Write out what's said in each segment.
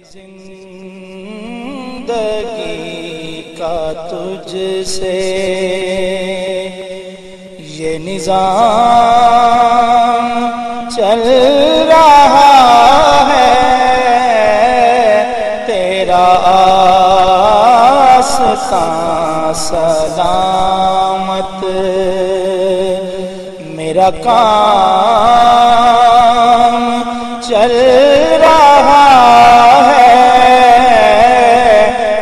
زندگی کا تجھ سے یہ نظام چل رہا ہے، تیرا آستان سلامت، میرا کام چل رہا ہے،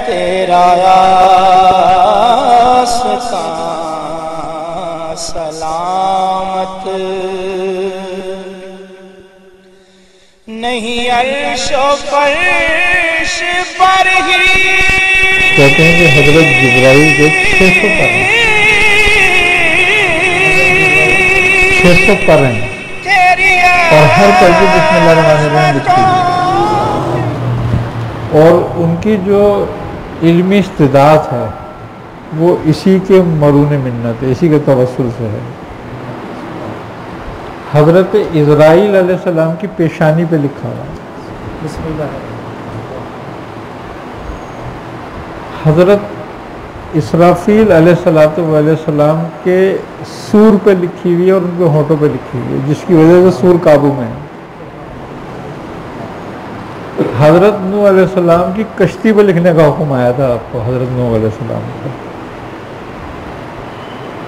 تیرا آستان سلامت، نہیں عرش و فرش پر ہی کہتے ہیں کہ حضرت جبرائیل کو 600 پر ہیں، 600 پر ہیں، اور ہر پر بھی بسم اللہ الرحمن الرحیم لکھی ہوئی، اور ان کی جو علمی استعداد ہے وہ اسی کے مرون منت ہے، اسی کے توسل سے ہے۔ حضرت اسرائیل علیہ السلام کی پیشانی پہ لکھا ہوا بسم اللہ۔ حضرت اسرافیل علیہ السلام کے سور پہ لکھی ہوئی ہے اور ان کے ہونٹوں پہ لکھی ہوئی ہے، جس کی وجہ سے سور قابو میں ہے۔ حضرت نوح علیہ السلام کی کشتی پہ لکھنے کا حکم آیا تھا آپ کو، حضرت نوح علیہ السلام کا۔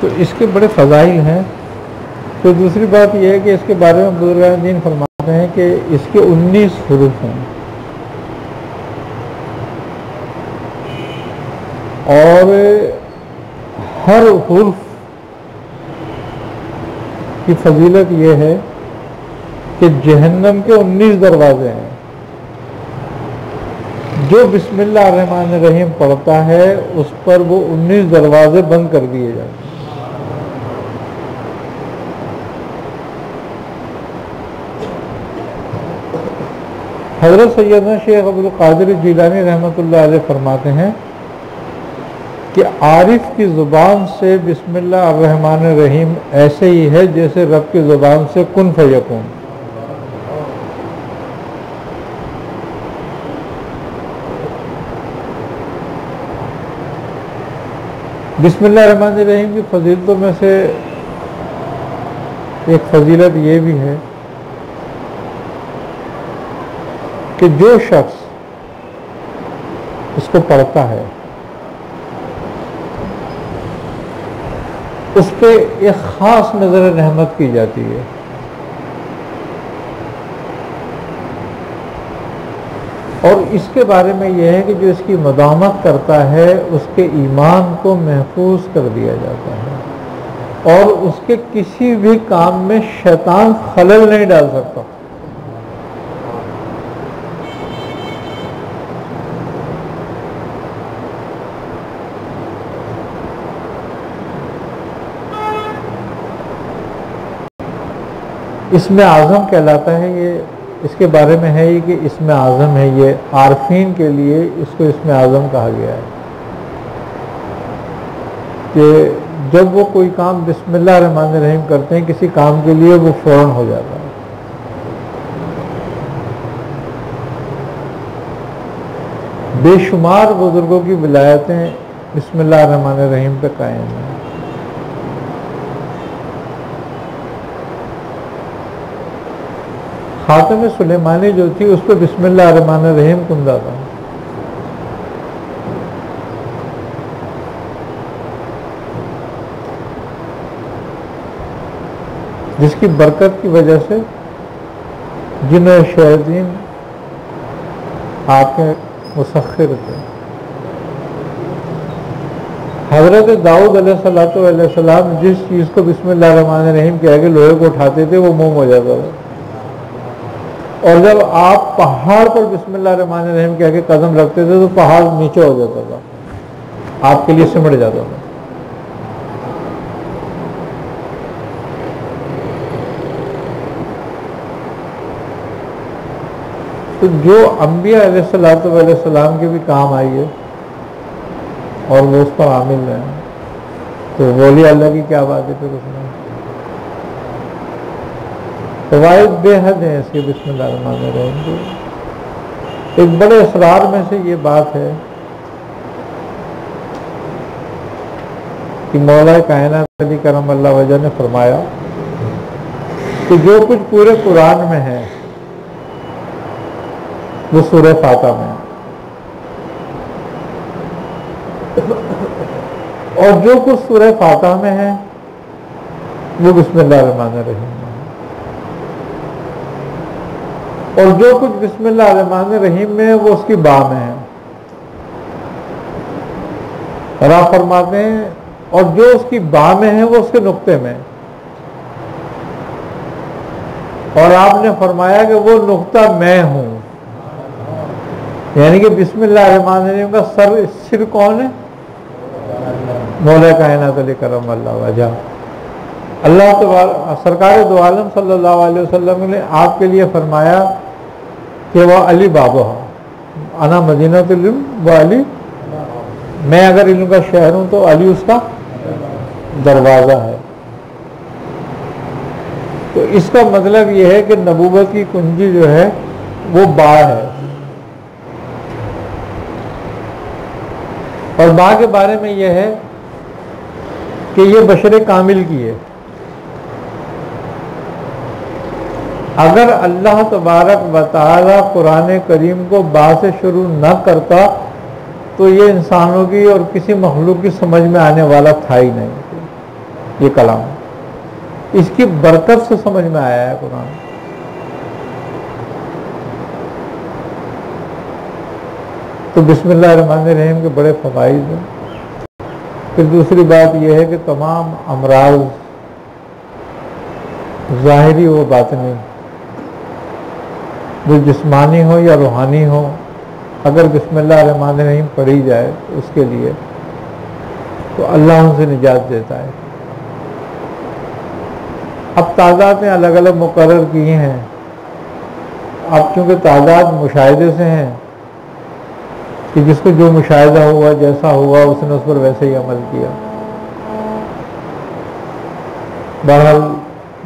تو اس کے بڑے فضائل ہیں۔ تو دوسری بات یہ ہے کہ اس کے بارے میں بزرگان دین فرماتے ہیں کہ اس کے 19 حروف ہیں، اور ہر حرف کی فضیلت یہ ہے کہ جہنم کے 19 دروازے ہیں، جو بسم اللہ الرحمن الرحیم پڑھتا ہے اس پر وہ 19 دروازے بند کر دیے جاتے ہیں۔ حضرت سیدنا شیخ عبدالقادر جیلانی رحمۃ اللہ علیہ فرماتے ہیں کہ عارف کی زبان سے بسم اللہ الرحمن الرحیم ایسے ہی ہے جیسے رب کی زبان سے کن فیکون۔ بسم اللہ الرحمن الرحیم کی فضیلتوں میں سے ایک فضیلت یہ بھی ہے کہ جو شخص اس کو پڑھتا ہے اس پہ ایک خاص نظر رحمت کی جاتی ہے، اور اس کے بارے میں یہ ہے کہ جو اس کی مداومت کرتا ہے اس کے ایمان کو محفوظ کر دیا جاتا ہے، اور اس کے کسی بھی کام میں شیطان خلل نہیں ڈال سکتا۔ اسم اعظم کہلاتا ہے، یہ اس کے بارے میں ہے یہ کہ اسم اعظم ہے، یہ عارفین کے لیے اس کو اسم اعظم کہا گیا ہے کہ جب وہ کوئی کام بسم اللہ الرحمن الرحیم کرتے ہیں کسی کام کے لیے وہ فوراً ہو جاتا ہے۔ بے شمار بزرگوں کی ولایتیں بسم اللہ الرحمن الرحیم پہ قائم ہیں۔ خاتم سلیمانی جو تھی اس پہ بسم اللہ الرحمن الرحیم کندہ تھا، جس کی برکت کی وجہ سے جن و شیاطین آپ کے مسخر تھے۔ حضرت داؤد علیہ السلام جس چیز کو بسم اللہ الرحمن الرحیم کہہ کے لوہے کو اٹھاتے تھے وہ موم ہو جاتا تھا، اور جب آپ پہاڑ پر بسم اللہ الرحمن الرحیم کہہ کے قدم رکھتے تھے تو پہاڑ نیچے ہو جاتا تھا، آپ کے لیے سمٹ جاتا تھا۔ تو جو انبیاء علیہ السلام کے بھی کام آئی ہے اور وہ اس پر عامل ہیں، تو ولی اللہ کی کیا بات ہے پھر اس میں۔ فوائد بے حد ہیں اس کے بسم اللہ الرحمن الرحیم کے۔ ایک بڑے اسرار میں سے یہ بات ہے کہ مولا کائنات علی کرم اللہ وجہ نے فرمایا کہ جو کچھ پورے قرآن میں ہے وہ سورہ فاتحہ میں ہے، اور جو کچھ سورہ فاتحہ میں ہے وہ بسم اللہ الرحمن الرحیم میں ہے، اور جو کچھ بسم اللہ الرحمن الرحیم میں ہے وہ اس کی با میں ہے۔ اور آپ فرماتے ہیں اور جو اس کی با میں ہے وہ اس کے نقطے میں ہے، اور آپ نے فرمایا کہ وہ نقطہ میں ہوں، یعنی کہ بسم اللہ الرحمن الرحیم کا سر کون ہے؟ مولا کائنات علی کرم اللہ وجہ۔ اللہ سرکار دو عالم صلی اللہ علیہ وسلم نے آپ کے لیے فرمایا کہ وہ علی بابا انا مدینہ العلم وہ علی، میں اگر علم کا شہر ہوں تو علی اس کا دروازہ ہے۔ تو اس کا مطلب یہ ہے کہ نبوت کی کنجی جو ہے وہ با ہے، اور با کے بارے میں یہ ہے کہ یہ بشر کامل کی ہے۔ اگر اللہ تبارک و تعالی قرآن کریم کو با سے شروع نہ کرتا تو یہ انسانوں کی اور کسی مخلوق کی سمجھ میں آنے والا تھا ہی نہیں۔ یہ کلام اس کی برکت سے سمجھ میں آیا ہے قرآن۔ تو بسم اللہ الرحمن الرحیم کے بڑے فوائد ہیں۔ پھر دوسری بات یہ ہے کہ تمام امراض ظاہری و باطنی، جو جسمانی ہو یا روحانی ہو، اگر بسم اللہ الرحمن الرحیم پڑھی جائے اس کے لیے تو اللہ ان سے نجات دیتا ہے۔ اب تعداد نے الگ الگ مقرر کیے ہیں، اب چونکہ تعداد مشاہدے سے ہیں کہ جس کو جو مشاہدہ ہوا جیسا ہوا اس نے اس پر ویسے ہی عمل کیا۔ بہرحال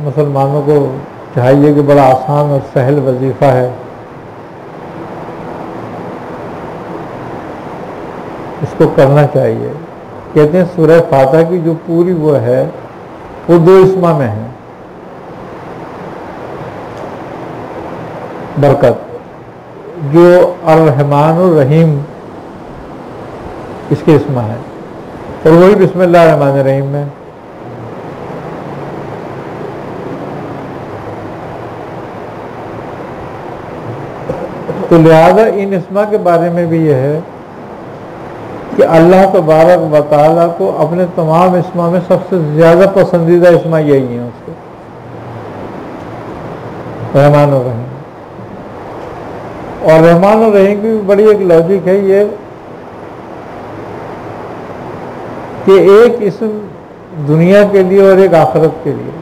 مسلمانوں کو چاہیے کہ بڑا آسان اور سہل وظیفہ ہے، اس کو کرنا چاہیے۔ کہتے ہیں سورہ فاتحہ کی جو پوری وہ ہے وہ 2 اسما میں ہے، برکت جو الرحمن الرحیم اس کے اسما ہے، اور وہی بسم اللہ الرحمن الرحیم میں۔ تو لہذا ان اسما کے بارے میں بھی یہ ہے کہ اللہ تبارک و تعالیٰ کو اپنے تمام اسما میں سب سے زیادہ پسندیدہ اسما یہی ہیں اس کے، رحمان الرحیم۔ اور رحمان الرحیم کی بڑی ایک لاجک ہے یہ کہ ایک اسم دنیا کے لیے اور ایک آخرت کے لیے،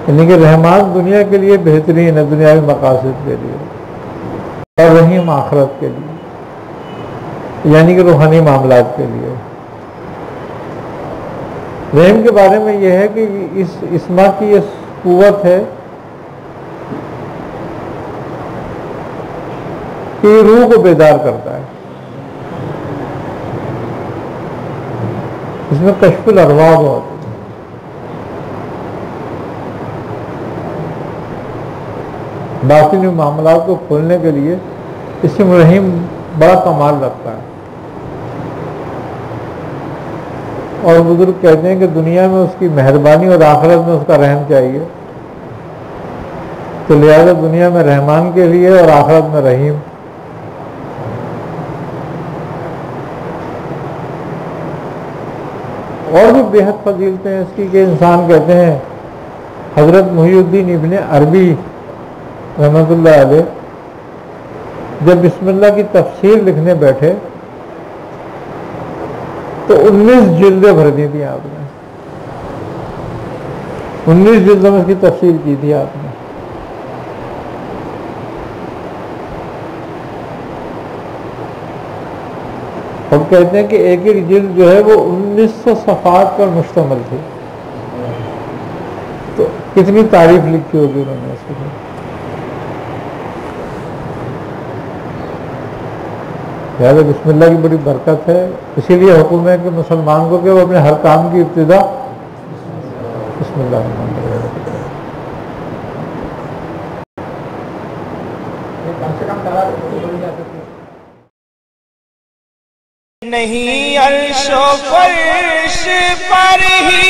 یعنی کہ رحمان دنیا کے لیے بہترین ہے، دنیاوی مقاصد کے لیے، اور رحیم آخرت کے لیے، یعنی کہ روحانی معاملات کے لیے۔ رحیم کے بارے میں یہ ہے کہ اس اسما کی یہ قوت ہے کہ یہ روح کو بیدار کرتا ہے، اس میں کشف الارواح بہت ہے۔ باطنی معاملات کو کھولنے کے لیے اسم رحیم بڑا کمال رکھتا ہے، اور بزرگ کہتے ہیں کہ دنیا میں اس کی مہربانی اور آخرت میں اس کا رحم چاہیے، تو لہذا دنیا میں رحمان کے لیے اور آخرت میں رحیم۔ اور بھی بےحد فضیلتیں ہیں اس کی کہ انسان کہتے ہیں حضرت محی الدین ابن عربی رحمۃ اللہ علیہ جب بسم اللہ کی تفسیر لکھنے بیٹھے تو 19 جلدیں بھر دی تھیں آپ نے، 19 جلدوں میں اس کی تفسیر کی تھی آپ نے۔ اور کہتے ہیں کہ ایک ایک جلد جو ہے وہ 1900 صفحات پر مشتمل تھی، تو کتنی تعریف لکھی ہوگی انہوں نے اس کے لیے۔ لہٰذا بسم اللہ کی بڑی برکت ہے. اسی لیے حکم ہے کہ مسلمان کو کہ وہ اپنے ہر کام کی ابتدا بسم اللہ الرحمن الرحیم. نہیں عرش و فرش پر ہی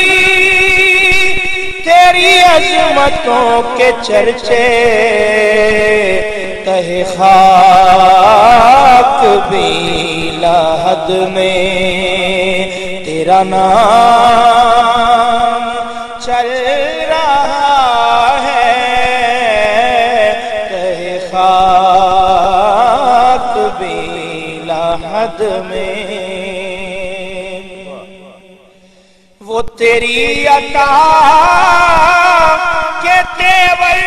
تیری عظمتوں کے چرچے، تہ خاک بھی لحد میں تیرا نام چل رہا ہے، تہ خاک بھی لحد میں وہ تیری عطا کے تیور